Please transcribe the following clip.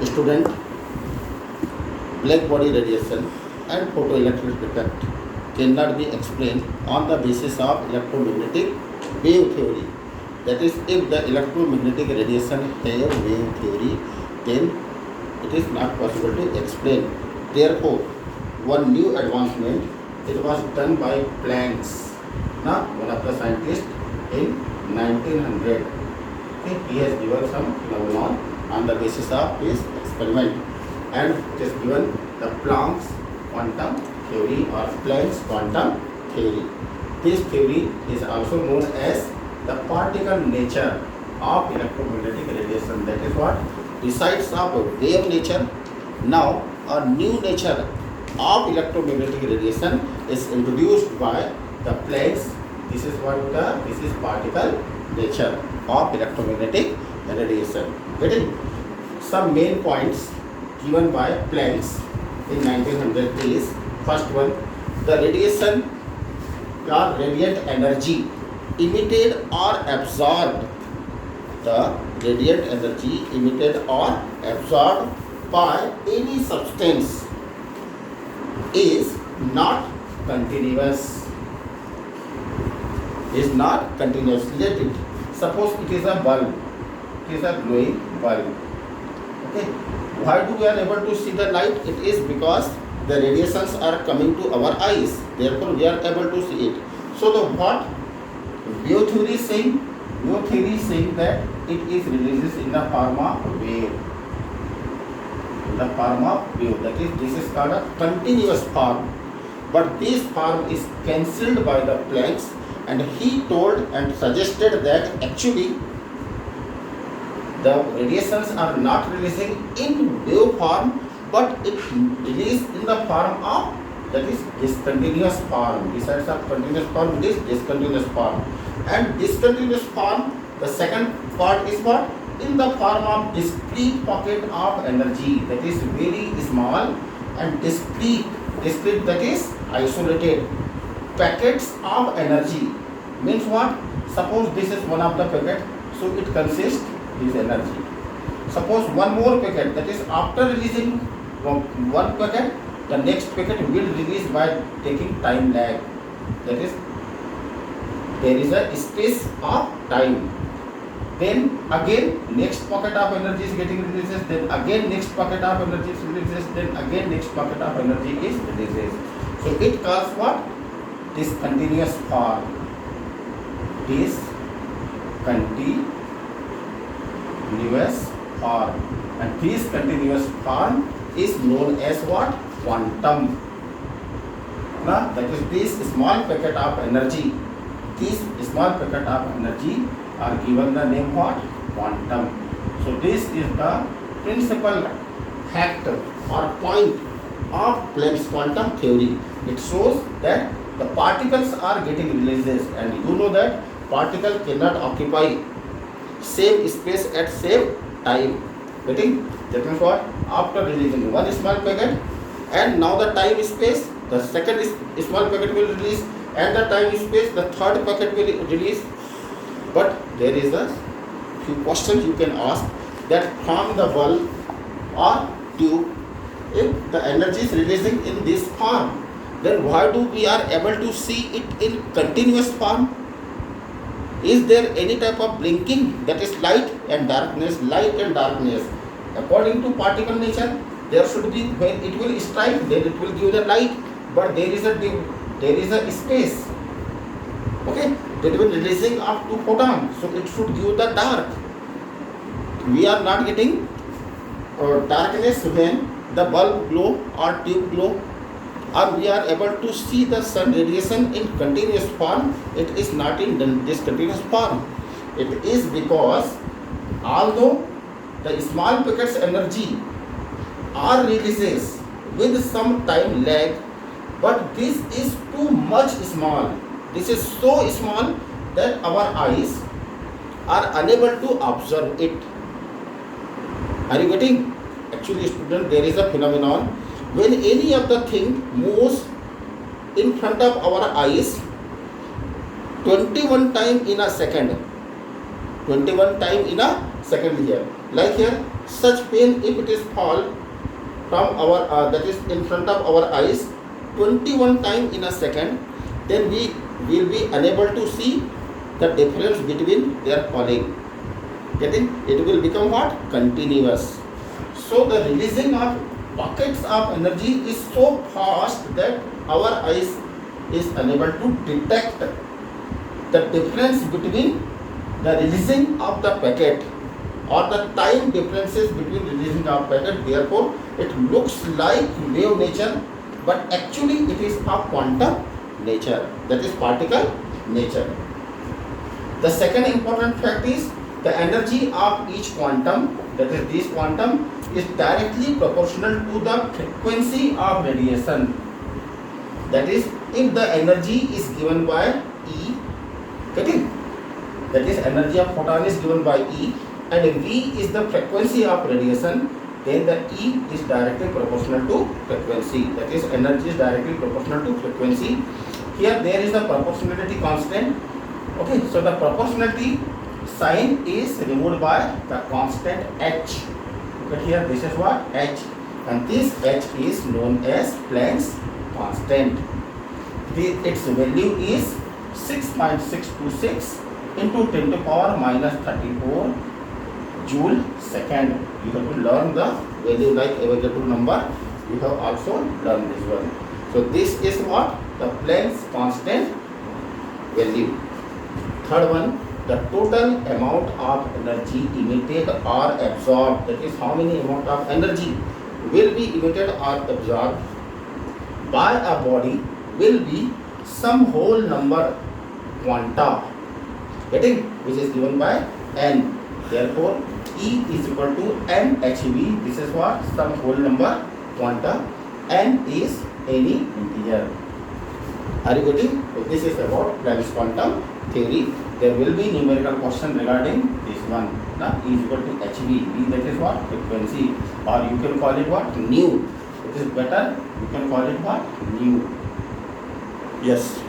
Student, black body radiation and photoelectric effect cannot be explained on the basis of electromagnetic wave theory. That is, if the electromagnetic radiation have wave theory, then it is not possible to explain. Therefore, one new advancement, it was done by Planck's, now one of the scientists in 1900. Okay, he has given some phenomenon on the basis of his experiment, and it is given the Planck's quantum theory or Planck's quantum theory. This theory is also known as the particle nature of electromagnetic radiation. That is what, besides of wave nature, now a new nature of electromagnetic radiation is introduced by the Planck's. This is particle nature of electromagnetic radiation. Getting some main points given by Planck's in 1900 is: first one, the radiation or radiant energy emitted or absorbed. The radiant energy emitted or absorbed by any substance is not continuous. Is not continuous. Let it. Suppose it is a bulb. It is a glowing bulb. Okay. Why do we are able to see the light? It is because the radiations are coming to our eyes. Therefore, we are able to see it. So, the what wave theory is saying? Wave theory is saying that it is releases in the form of wave. In the form of wave. That is, this is called a continuous form. But this form is cancelled by the Planck's, and he told and suggested that actually the radiations are not releasing in wave form, but it releases in the form of, that is, discontinuous form. Besides of continuous form, it is discontinuous form. And discontinuous form, the second part is what? In the form of discrete pocket of energy, that is very small and discrete, that is isolated packets of energy. Means what? Suppose this is one of the packet, so it consists this energy. Suppose one more packet, that is after releasing one packet, the next packet will release by taking time lag. That is, there is a space of time. Then again next pocket of energy is getting releases, then again next pocket of energy is releases, then again next pocket of energy is releases. So it calls what? Discontinuous form. Discontinuous form. And this continuous form is known as what? Quantum. Now, that is, this small packet of energy, these small packet of energy are given the name what? Quantum. So this is the principal fact or point of Planck's quantum theory. It shows that the particles are getting releases, and you know that particle cannot occupy same space at same time. Getting? That means what? After releasing one small packet, and now the time space, the second small packet will release, and the time space, the third packet will release. But there is a few questions you can ask, that from the bulb or tube, if the energy is releasing in this form, then why do we are able to see it in continuous form? Is there any type of blinking, that is light and darkness, light and darkness? According to particle nature, there should be, when it will strike, then it will give the light, but there is a space, okay, between releasing of two photons, so it should give the dark. We are not getting darkness when the bulb glow or tube glow, or we are able to see the sun radiation in continuous form. It is not in this continuous form. It is because although the small packets energy are releases with some time lag, but this is too much small. This is so small that our eyes are unable to observe it. Are you getting? Actually, student, there is a phenomenon when any of the thing moves in front of our eyes 21 times in a second. 21 times in a second here. Like here, such pain if it is fall from our that is in front of our eyes 21 times in a second, then we will be unable to see the difference between their falling. Getting it will become what? Continuous. So the releasing of buckets of energy is so fast that our eyes is unable to detect the difference between the releasing of the packet or the time differences between releasing of packet. Therefore, it looks like wave nature, but actually it is of quantum nature, that is particle nature. The second important fact is the energy of each quantum, that is this quantum, is directly proportional to the frequency of radiation. That is, if the energy is given by E, getting, that is energy of photon is given by E, and V is the frequency of radiation, then the E is directly proportional to frequency. That is, energy is directly proportional to frequency. Here there is the proportionality constant. Okay, so the proportionality sign is removed by the constant H. But here this is what? H, and this H is known as Planck's constant. Its value is 6.626 into 10 to the power minus 34 joule second. You have to learn the value like Avogadro number. You have also learned this one. So this is what? The Planck's constant value. Third one, the total amount of energy emitted or absorbed, that is how many amount of energy will be emitted or absorbed by a body, will be some whole number quanta, getting, which is given by N. Therefore, E is equal to mhv. This is what? Some whole number quanta. N is any integer. Are you getting? So this is about Planck's quantum theory. There will be numerical question regarding this one. Now, E is equal to hv. V, that is what? Frequency. Or you can call it what? Nu. It is better. You can call it what? Nu. Yes.